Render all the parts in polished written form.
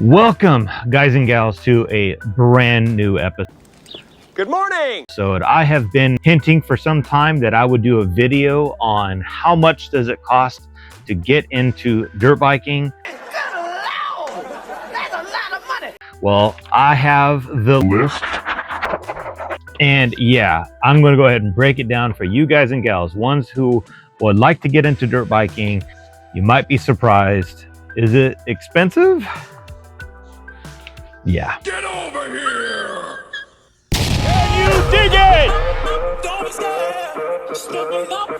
Welcome, guys and gals, to a brand new episode. Good morning! So I have been hinting for some time that I would do a video on how much does it cost to get into dirt biking. Good Lord! That's a lot of money! Well, I have the list. And yeah, I'm going to go ahead and break it down for you guys and gals, ones who would like to get into dirt biking. You might be surprised. Is it expensive? Yeah. Get over here! Can you dig it? Don't be scared! Stepping up, don't be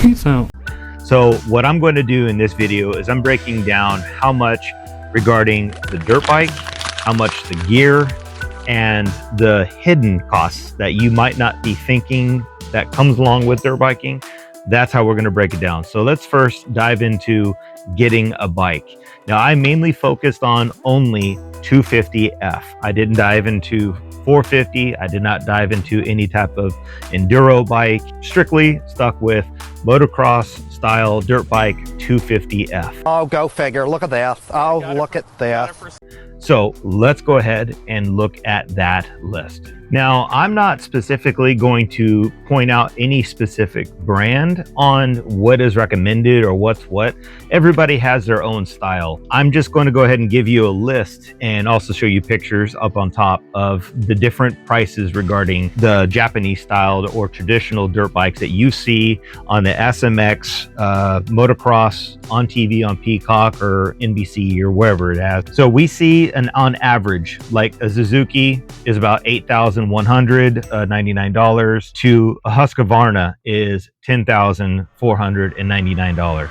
Peace out. So what I'm going to do in this video is I'm breaking down how much regarding the dirt bike, how much the gear, and the hidden costs that you might not be thinking that comes along with dirt biking. That's how we're going to break it down. So let's first dive into getting a bike. Now, I mainly focused on only 250F. I didn't dive into 450. I did not dive into any type of enduro bike. Strictly stuck with motocross style dirt bike 250F. Oh, go figure. Look at that. Oh, look at that. So let's go ahead and look at that list. Now, I'm not specifically going to point out any specific brand on what is recommended or what's what. Everybody has their own style. I'm just going to go ahead and give you a list and also show you pictures up on top of the different prices regarding the Japanese styled or traditional dirt bikes that you see on the SMX, Motocross, on TV, on Peacock or NBC or wherever it has. So we see on average, like a Suzuki is about $8,199 to a Husqvarna is $10,499.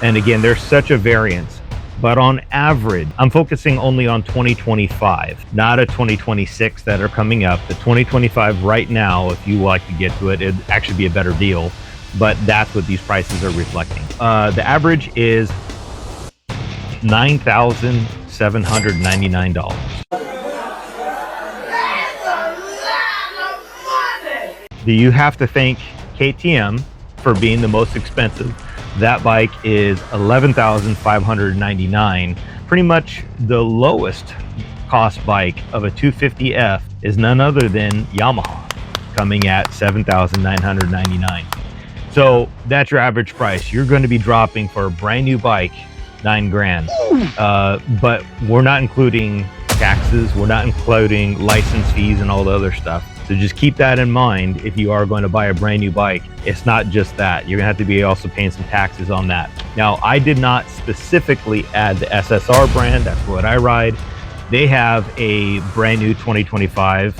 And again, there's such a variance, but on average, I'm focusing only on 2025, not a 2026 that are coming up. The 2025 right now, if you like to get to it, it'd actually be a better deal, but that's what these prices are reflecting. The average is $9,799. You have to thank KTM for being the most expensive. That bike is $11,599. Pretty much the lowest cost bike of a 250F is none other than Yamaha, coming at $7,999. So that's your average price. You're going to be dropping for a brand new bike $9 grand. But we're not including taxes. We're not including license fees and all the other stuff. So just keep that in mind if you are going to buy a brand new bike. It's not just that. You're gonna have to be also paying some taxes on that. Now, I did not specifically add the SSR brand. That's what I ride. They have a brand new 2025,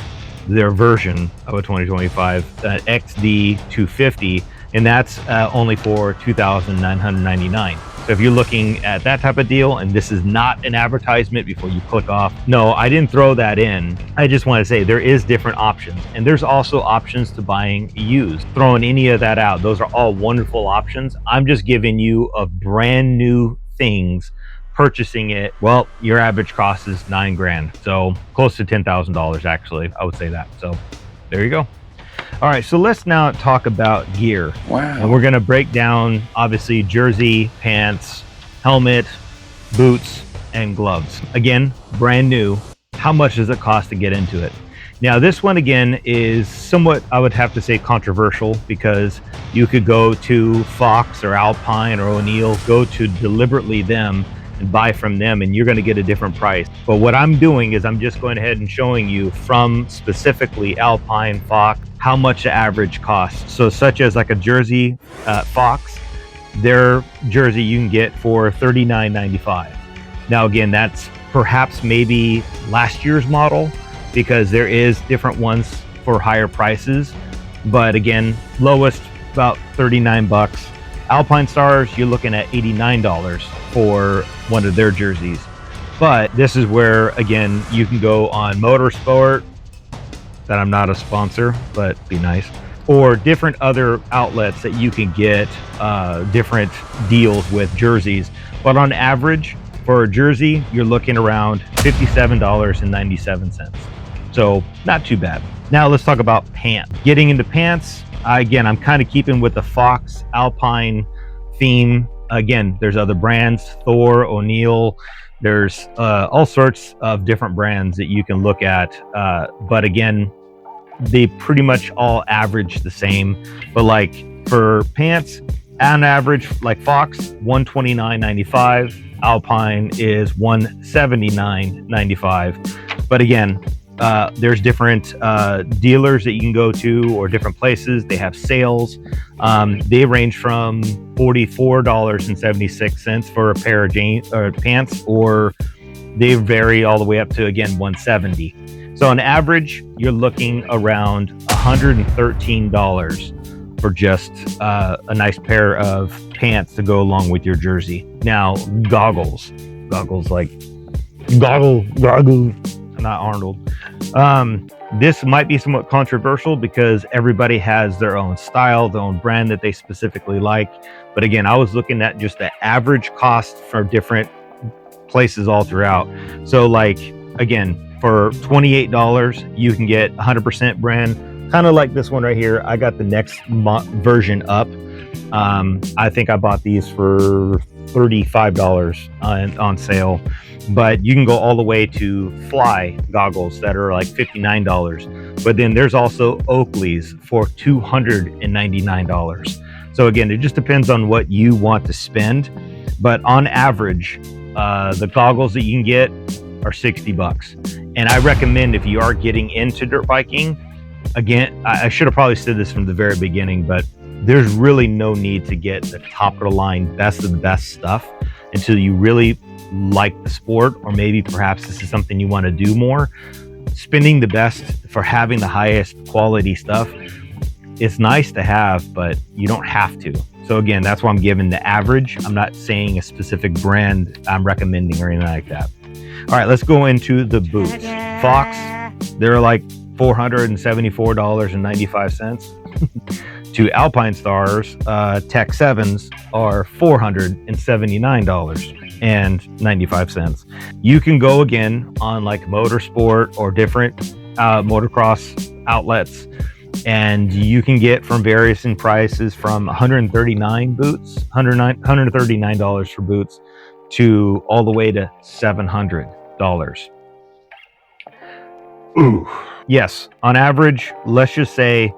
their version of a 2025 XD 250, and that's only for $2,999. So if you're looking at that type of deal, and this is not an advertisement before you click off, no, I didn't throw that in. I just want to say there is different options, and there's also options to buying used. Throwing any of that out, those are all wonderful options. I'm just giving you a brand new things, purchasing it. Well, your average cost is $9 grand. So close to $10,000 actually, I would say that. So there you go. All right, so let's now talk about gear. Wow. And we're gonna break down, obviously, jersey, pants, helmet, boots, and gloves. Again, brand new. How much does it cost to get into it? Now, this one, again, is somewhat, I would have to say, controversial, because you could go to Fox or Alpine or O'Neill, go to deliberately them and buy from them, and you're going to get a different price. But what I'm doing is I'm just going ahead and showing you from specifically Alpine, Fox, how much the average costs. So such as like a jersey, Fox, their jersey you can get for $39.95. Now again, that's perhaps maybe last year's model, because there is different ones for higher prices. But again, lowest about 39 bucks. Alpinestars, you're looking at $89 for one of their jerseys. But this is where, again, you can go on MOTORSPORTS, that I'm not a sponsor, but be nice, or different other outlets that you can get different deals with jerseys. But on average, for a jersey, you're looking around $57.97. So not too bad. Now let's talk about pants. Getting into pants, again, I'm kind of keeping with the Fox Alpine theme. Again, there's other brands, Thor, O'Neill. There's all sorts of different brands that you can look at. But again, they pretty much all average the same. But like for pants, on average, like Fox, $129.95. Alpine is $179.95. But again, there's different dealers that you can go to, or different places. They have sales. They range from $44.76 for a pair of pants, or they vary all the way up to, again, $170. So on average, you're looking around $113 for just a nice pair of pants to go along with your jersey. Now, goggles like goggles, not Arnold. This might be somewhat controversial because everybody has their own style, their own brand that they specifically like. But again, I was looking at just the average cost for different places all throughout. So like, again, for $28, you can get 100% brand, kind of like this one right here. I got the next version up. I think I bought these for $35 on sale. But you can go all the way to Fly goggles that are like $59. But then there's also Oakley's for $299. So again, it just depends on what you want to spend. But on average, the goggles that you can get are $60. And I recommend, if you are getting into dirt biking, again, I should have probably said this from the very beginning, but there's really no need to get the top of the line, best of the best stuff until you really like the sport, or maybe perhaps this is something you want to do more. Spending the best for having the highest quality stuff, it's nice to have, but you don't have to. So again, that's why I'm giving the average. I'm not saying a specific brand I'm recommending or anything like that. All right, let's go into the boots. Fox, they're like $474.95. To Alpinestars, Tech 7s are $479.95. You can go again on like Motorsport or different motocross outlets, and you can get from various in prices from $139 for boots to all the way to $700. Ooh. Yes, on average, let's just say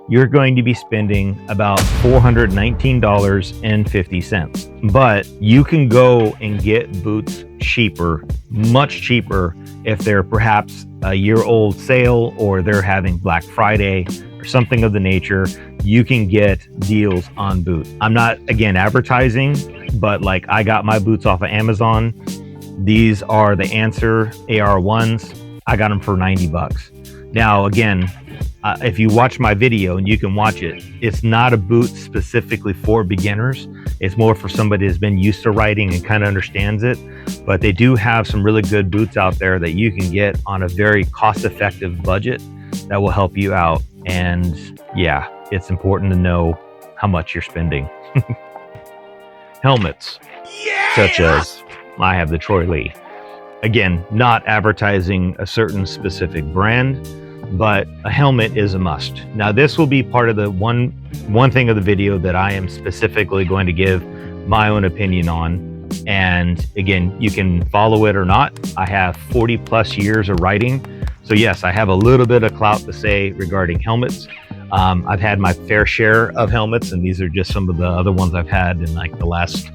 you're going to be spending about $419.50. But you can go and get boots cheaper, much cheaper, if they're perhaps a year-old sale or they're having Black Friday or something of the nature. You can get deals on boots. I'm not, again, advertising, but like I got my boots off of Amazon. These are the Answer AR1s. I got them for $90. Now, again, if you watch my video, and you can watch it, it's not a boot specifically for beginners. It's more for somebody that's been used to riding and kind of understands it. But they do have some really good boots out there that you can get on a very cost-effective budget that will help you out. And yeah, it's important to know how much you're spending. Helmets, such as I have the Troy Lee. Again, not advertising a certain specific brand, but a helmet is a must. Now, this will be part of the one thing of the video that I am specifically going to give my own opinion on. And again, you can follow it or not. I have 40 plus years of riding. So yes, I have a little bit of clout to say regarding helmets. I've had my fair share of helmets, and these are just some of the other ones I've had in like the last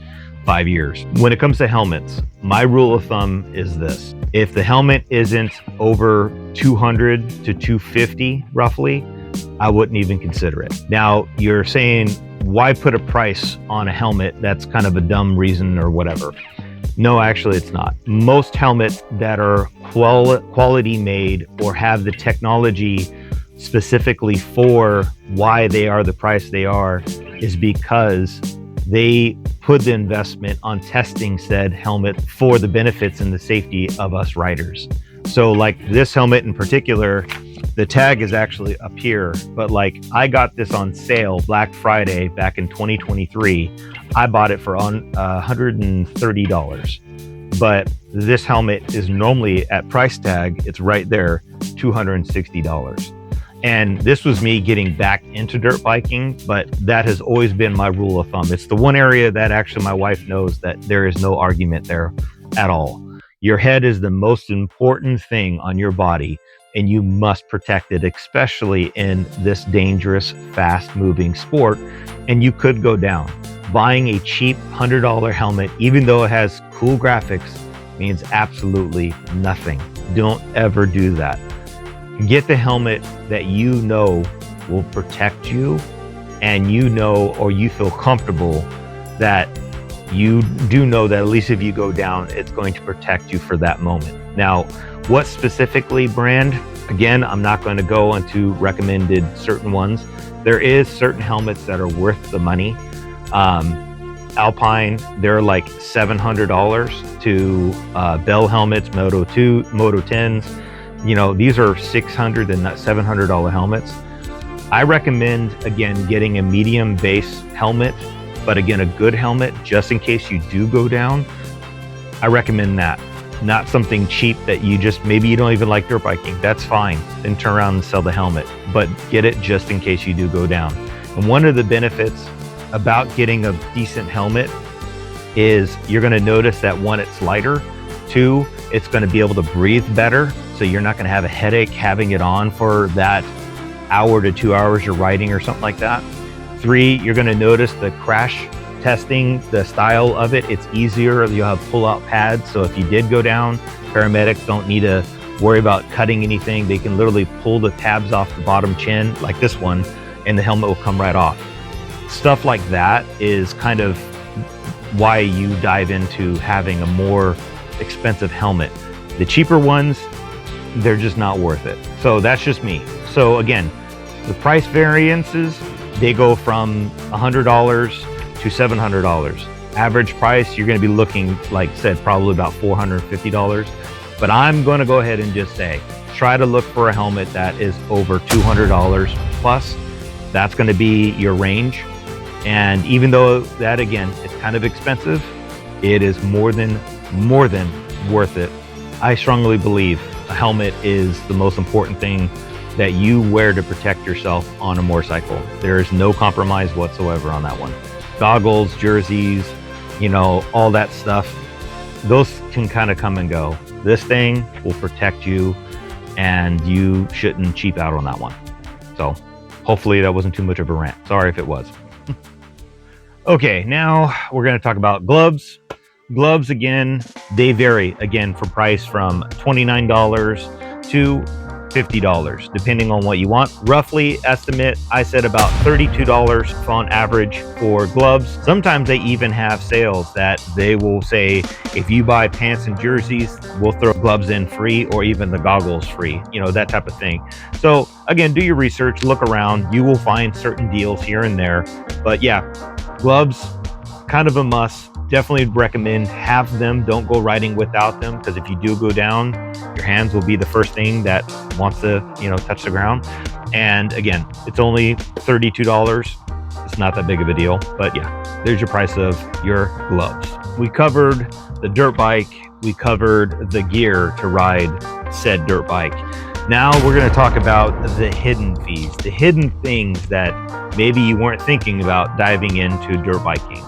5 years. When it comes to helmets, my rule of thumb is this: if the helmet isn't over 200 to 250 roughly, I wouldn't even consider it. Now, you're saying, why put a price on a helmet? That's kind of a dumb reason or whatever. No, actually it's not. Most helmets that are quality made or have the technology specifically for why they are the price they are is because they put the investment on testing said helmet for the benefits and the safety of us riders. So like this helmet in particular, The tag is actually up here, but like I got this on sale Black Friday back in 2023. I bought it for $130, but this helmet is normally at price tag, it's right there, $260. And this was me getting back into dirt biking, but that has always been my rule of thumb. It's the one area that actually my wife knows that there is no argument there at all. Your head is the most important thing on your body, and you must protect it, especially in this dangerous, fast-moving sport, and you could go down. Buying a cheap $100 helmet, even though it has cool graphics, means absolutely nothing. Don't ever do that. Get the helmet that you know will protect you, and you know, or you feel comfortable that you do know that at least if you go down, it's going to protect you for that moment. Now, what specifically brand? Again, I'm not going to go into recommended certain ones. There is certain helmets that are worth the money. Alpine, they're like $700 to Bell helmets, Moto 2, Moto 10s. You know, these are $600 and $700 helmets. I recommend, again, getting a medium base helmet, but again, a good helmet just in case you do go down. I recommend that. Not something cheap that you just, maybe you don't even like dirt biking. That's fine. Then turn around and sell the helmet, but get it just in case you do go down. And one of the benefits about getting a decent helmet is you're going to notice that one, it's lighter. Two, it's going to be able to breathe better. So you're not going to have a headache having it on for that hour to 2 hours you're riding or something like that. Three, you're going to notice the crash testing, the style of it. It's easier. You'll have pull-out pads. So if you did go down, paramedics don't need to worry about cutting anything. They can literally pull the tabs off the bottom chin like this one, and the helmet will come right off. Stuff like that is kind of why you dive into having a more expensive helmet. The cheaper ones, they're just not worth it. So that's just me. So again, the price variances, they go from $100 to $700. Average price, you're going to be looking, like I said, probably about $450. But I'm going to go ahead and just say, try to look for a helmet that is over $200 plus. That's going to be your range. And even though that, again, is kind of expensive, it is more than worth it. I strongly believe a helmet is the most important thing that you wear to protect yourself on a motorcycle. There is no compromise whatsoever on that one. Goggles, jerseys, you know, all that stuff, those can kind of come and go. This thing will protect you, and you shouldn't cheap out on that one. So hopefully that wasn't too much of a rant. Sorry if it was. Okay, now we're going to talk about gloves. Gloves, again, they vary, again, for price from $29 to $50, depending on what you want. Roughly estimate, I said about $32 on average for gloves. Sometimes they even have sales that they will say, if you buy pants and jerseys, we'll throw gloves in free, or even the goggles free, you know, that type of thing. So again, do your research, look around. You will find certain deals here and there. But yeah, gloves, kind of a must. Definitely recommend have them. Don't go riding without them, because if you do go down, your hands will be the first thing that wants to, you know, touch the ground. And again, it's only $32. It's not that big of a deal, but yeah, there's your price of your gloves. We covered the dirt bike. We covered the gear to ride said dirt bike. Now we're going to talk about the hidden fees, the hidden things that maybe you weren't thinking about diving into dirt biking.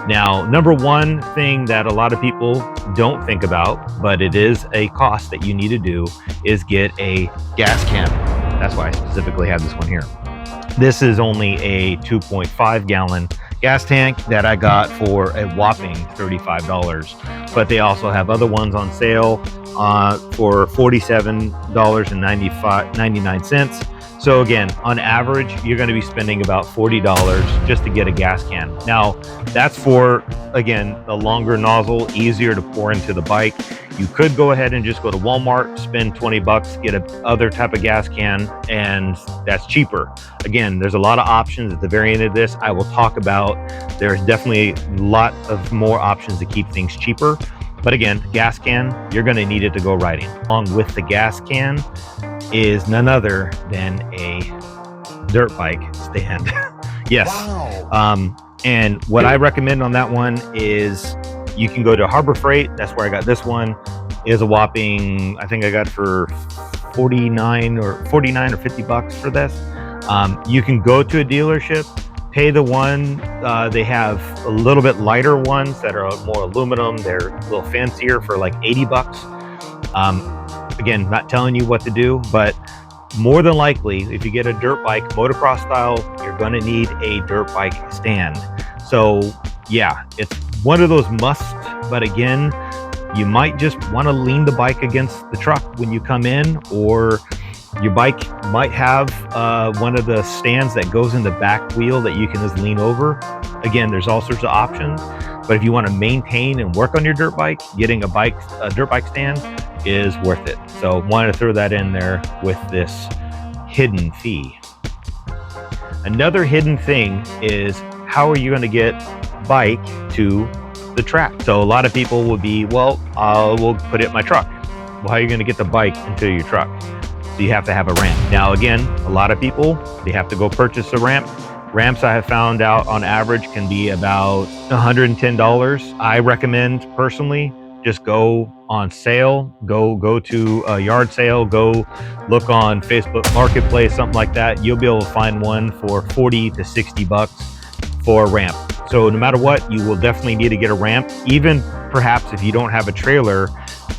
Now, number one thing that a lot of people don't think about, but it is a cost that you need to do, is get a gas can. That's why I specifically have this one here. This is only a 2.5 gallon gas tank that I got for a whopping $35, but they also have other ones on sale for $47.99. So again, on average, you're going to be spending about $40 just to get a gas can. Now, that's for, again, the longer nozzle, easier to pour into the bike. You could go ahead and just go to Walmart, spend 20 bucks, get a other type of gas can, and that's cheaper. Again, there's a lot of options at the very end of this. I will talk about, there's definitely a lot of more options to keep things cheaper. But again, gas can, you're going to need it to go riding. Along with the gas can, is none other than a dirt bike stand. Yes. Wow. And what I recommend on that one is you can go to Harbor Freight. That's where I got this one. It is a whopping, I think I got for 49 or 50 bucks for this. You can go to a dealership, pay the one. They have a little bit lighter ones that are more aluminum. They're a little fancier for like 80 bucks. Again, not telling you what to do, but more than likely, if you get a dirt bike, motocross style, you're going to need a dirt bike stand. So yeah, it's one of those musts, but again, you might just want to lean the bike against the truck when you come in, or your bike might have one of the stands that goes in the back wheel that you can just lean over. Again, there's all sorts of options, but if you want to maintain and work on your dirt bike, getting a dirt bike stand is worth it. So wanted to throw that in there with this hidden fee. Another hidden thing is, how are you going to get bike to the track? So a lot of people will be, well, we'll put it in my truck. Well, how are you going to get the bike into your truck? So you have to have a ramp. Now again, a lot of people, they have to go purchase a ramp. Ramps, I have found out, on average can be about $110. I recommend personally just go on sale, go to a yard sale, go look on Facebook Marketplace, something like that. You'll be able to find one for 40 to 60 bucks for a ramp. So no matter what, you will definitely need to get a ramp. Even perhaps if you don't have a trailer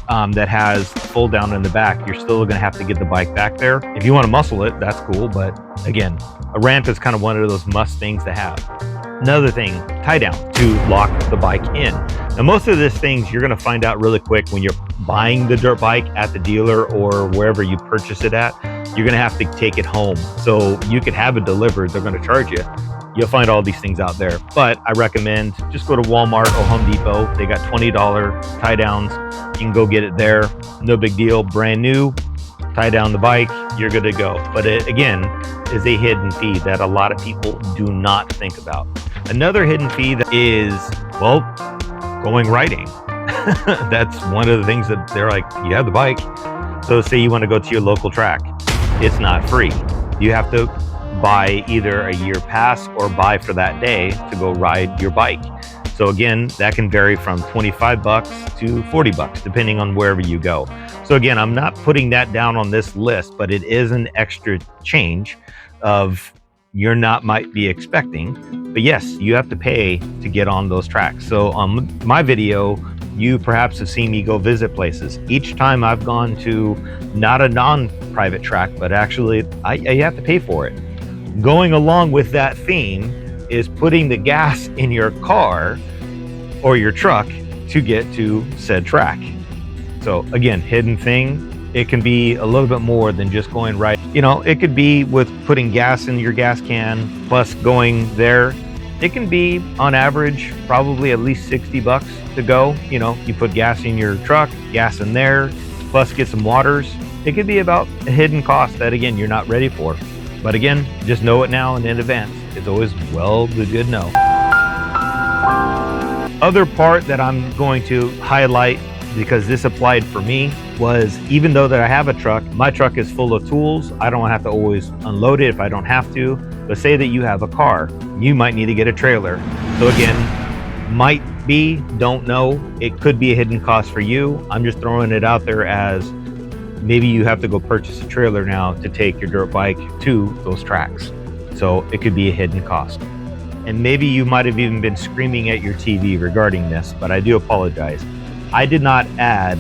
that has fold down in the back, you're still gonna have to get the bike back there. If you want to muscle it, that's cool, but again, a ramp is kind of one of those must things to have. Another thing, tie down to lock the bike in. Now, most of these things you're going to find out really quick when you're buying the dirt bike at the dealer or wherever you purchase it at. You're going to have to take it home. So you could have it delivered. They're going to charge you. You'll find all these things out there. But I recommend just go to Walmart or Home Depot. They got $20 tie downs. You can go get it there. No big deal. Brand new. Tie down the bike. You're good to go. But it, again, is a hidden fee that a lot of people do not think about. Another hidden fee that is, well, going riding. That's one of the things that they're like, you have the bike. So say you want to go to your local track. It's not free. You have to buy either a year pass or buy for that day to go ride your bike. So again, that can vary from 25 bucks to 40 bucks, depending on wherever you go. So again, I'm not putting that down on this list, but it is an extra change of you're not might be expecting. But yes, you have to pay to get on those tracks. So on my video, you perhaps have seen me go visit places. Each time I've gone to not a non-private track, but actually I have to pay for it. Going along with that theme is putting the gas in your car or your truck to get to said track. So again, hidden thing. It can be a little bit more than just going right. You know, it could be with putting gas in your gas can plus going there. It can be on average probably at least 60 bucks to go. You know, you put gas in your truck, gas in there, plus get some waters. It could be about a hidden cost that again you're not ready for. But again, just know it now and in advance. It's always well the good know. Other part that I'm going to highlight, because this applied for me, was even though that I have a truck, my truck is full of tools. I don't have to always unload it if I don't have to. But say that you have a car, you might need to get a trailer. So again, might be, don't know. It could be a hidden cost for you. I'm just throwing it out there as maybe you have to go purchase a trailer now to take your dirt bike to those tracks. So it could be a hidden cost. And maybe you might have even been screaming at your TV regarding this, but I do apologize. I did not add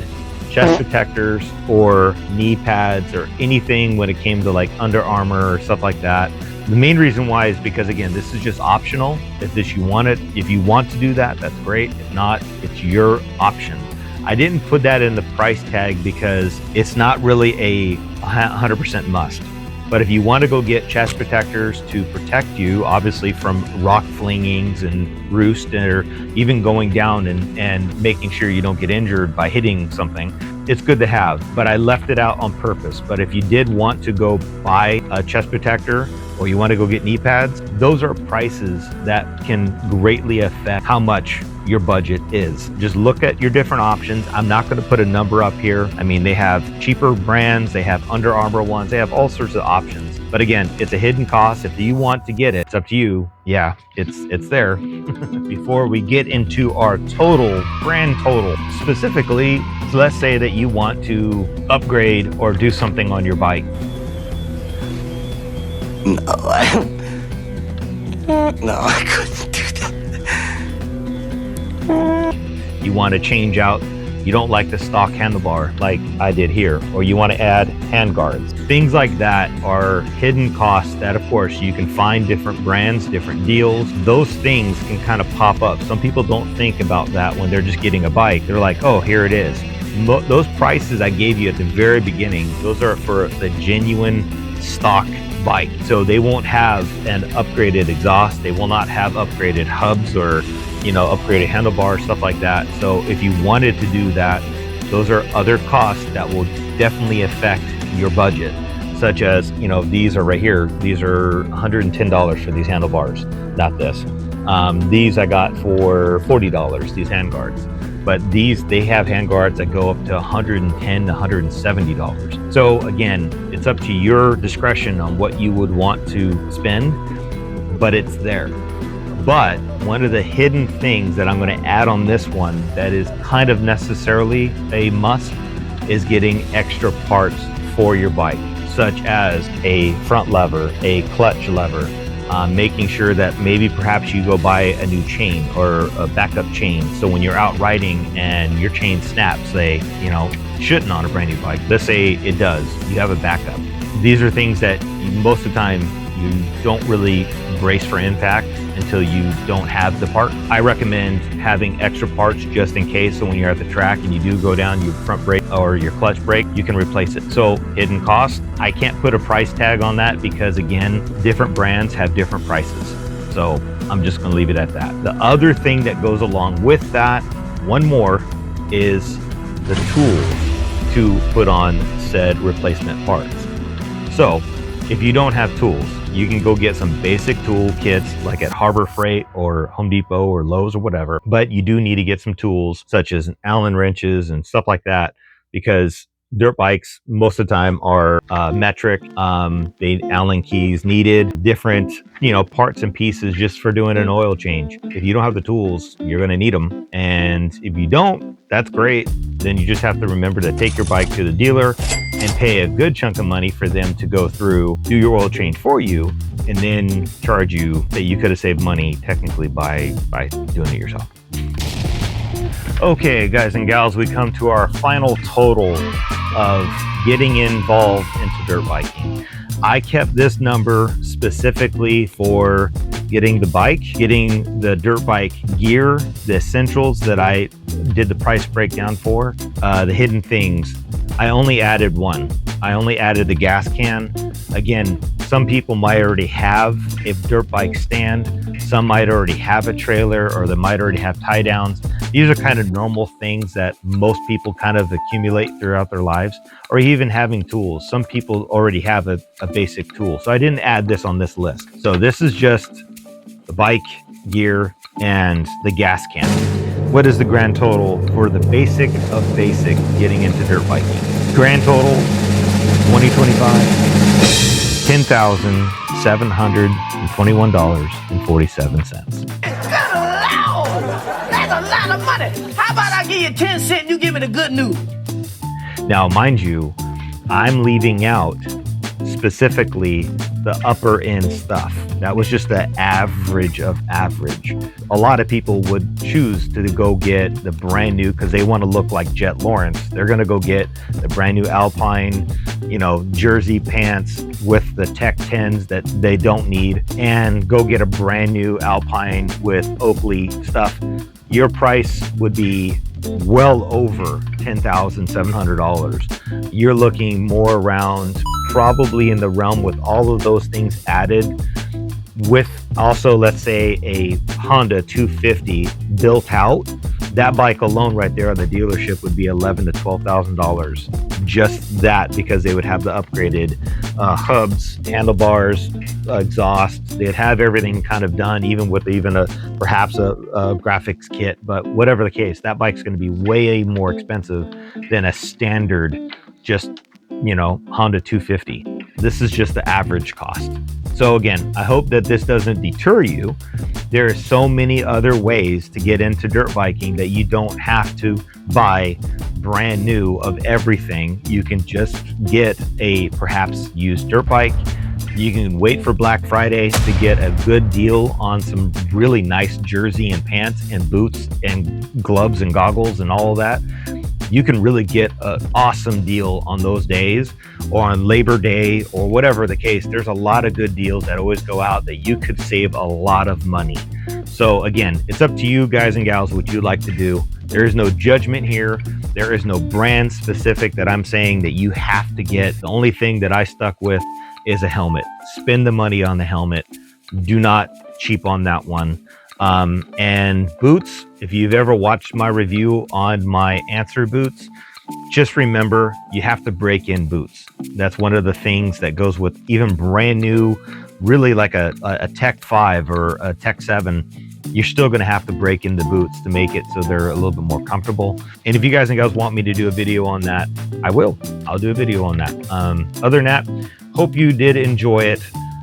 chest protectors or knee pads or anything when it came to like Under Armour or stuff like that. The main reason why is because again, this is just optional. If you want it, if you want to do that, that's great. If not, it's your option. I didn't put that in the price tag because it's not really a 100% must. But if you want to go get chest protectors to protect you, obviously from rock flingings and roost, or even going down and making sure you don't get injured by hitting something, it's good to have, but I left it out on purpose. But if you did want to go buy a chest protector or you want to go get knee pads, those are prices that can greatly affect how much your budget is. Just look at your different options. I'm not going to put a number up here. I mean, they have cheaper brands, they have Under Armour ones, they have all sorts of options. But again, it's a hidden cost. If you want to get it, it's up to you. Yeah, it's there. Before we get into our grand total, specifically, let's say that you want to upgrade or do something on your bike. No, I couldn't do that. You want to change out, you don't like the stock handlebar like I did here, or you want to add hand guards. Things like that are hidden costs that, of course, you can find different brands, different deals. Those things can kind of pop up. Some people don't think about that when they're just getting a bike. They're like, oh, here it is. Those prices I gave you at the very beginning, those are for the genuine stock bike. So they won't have an upgraded exhaust. They will not have upgraded hubs or, upgraded handlebars, stuff like that. So if you wanted to do that, those are other costs that will definitely affect your budget, such as, these are right here. These are $110 for these handlebars, not this. These I got for $40, these hand guards. But they have hand guards that go up to $110 to $170. So again, it's up to your discretion on what you would want to spend, but it's there. But one of the hidden things that I'm going to add on this one that is kind of necessarily a must is getting extra parts for your bike, such as a front lever, a clutch lever, making sure that maybe perhaps you go buy a new chain or a backup chain. So when you're out riding and your chain snaps, shouldn't on a brand new bike. Let's say it does, you have a backup. These are things that most of the time you don't really brace for impact until you don't have the part. I recommend having extra parts just in case, so when you're at the track and you do go down your front brake or your clutch brake, you can replace it. So hidden cost, I can't put a price tag on that because again, different brands have different prices. So I'm just gonna leave it at that. The other thing that goes along with that, one more, is the tools to put on said replacement parts. So if you don't have tools, you can go get some basic tool kits like at Harbor Freight or Home Depot or Lowe's or whatever, but you do need to get some tools such as Allen wrenches and stuff like that, because dirt bikes most of the time are metric. Allen keys needed, different parts and pieces just for doing an oil change. If you don't have the tools, you're going to need them, and if you don't, that's great. Then you just have to remember to take your bike to the dealer and pay a good chunk of money for them to go through, do your oil change for you, and then charge you that you could have saved money technically by doing it yourself. Okay, guys and gals, we come to our final total of getting involved into dirt biking. I kept this number specifically for getting the bike, getting the dirt bike gear, the essentials that I did the price breakdown for, the hidden things. I only added one. I only added the gas can. Again, some people might already have a dirt bike stand. Some might already have a trailer, or they might already have tie downs. These are kind of normal things that most people kind of accumulate throughout their lives, or even having tools. Some people already have a basic tool. So I didn't add this on this list. So this is just the bike gear and the gas can. What is the grand total for the basic of basic getting into dirt biking? Grand total 2025, $10,721.47. That's a lot of money. How about I give you 10 cents and you give me the good news? Now, mind you, I'm leaving out specifically the upper end stuff. That was just the average of average. A lot of people would choose to go get the brand new because they want to look like Jet Lawrence. They're going to go get the brand new Alpine, jersey pants with the Tech 10s that they don't need, and go get a brand new Alpine with Oakley stuff. Your price would be well over $10,700. You're looking more around probably in the realm with all of those things added, with also, let's say, a Honda 250 built out that bike alone right there at the dealership would be $11,000 to $12,000. Just that, because they would have the upgraded hubs, handlebars, exhaust. They'd have everything kind of done, even with perhaps a graphics kit. But whatever the case, that bike's going to be way more expensive than a standard, just, you know, Honda 250. This is just the average cost. So again, I hope that this doesn't deter you. There are so many other ways to get into dirt biking that you don't have to buy brand new of everything. You can just get a perhaps used dirt bike. You can wait for Black Friday to get a good deal on some really nice jersey and pants and boots and gloves and goggles and all of that. You can really get an awesome deal on those days, or on Labor Day, or whatever the case. There's a lot of good deals that always go out that you could save a lot of money. So again, it's up to you guys and gals what you like to do. There is no judgment here. There is no brand specific that I'm saying that you have to get. The only thing that I stuck with is a helmet. Spend the money on the helmet. Do not cheap on that one. And boots, if you've ever watched my review on my Answer boots, just remember you have to break in boots. That's one of the things that goes with even brand new, really like a Tech 5 or a Tech 7. You're still going to have to break in the boots to make it so they're a little bit more comfortable. And if you guys and gals want me to do a video on that, I will. I'll do a video on that. Other than that, hope you did enjoy it.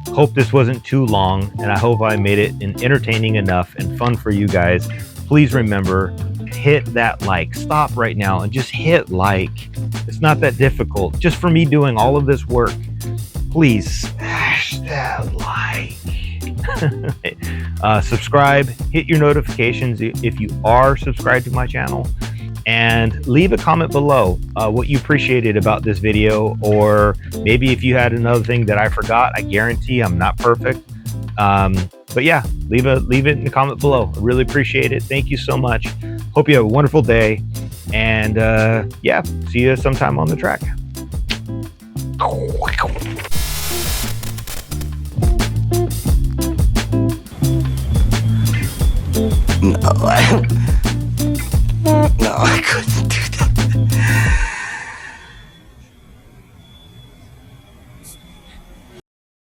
Hope this wasn't too long, and I hope I made it entertaining enough and fun for you guys. Please remember, hit that like. Stop right now and just hit like. It's not that difficult. Just for me doing all of this work, please smash that like. Subscribe, hit your notifications if you are subscribed to my channel, and leave a comment below what you appreciated about this video, or maybe if you had another thing that I forgot. I guarantee I'm not perfect, but yeah, leave it in the comment below. I really appreciate it. Thank you so much. Hope you have a wonderful day, and yeah, see you sometime on the track. No, I couldn't do that.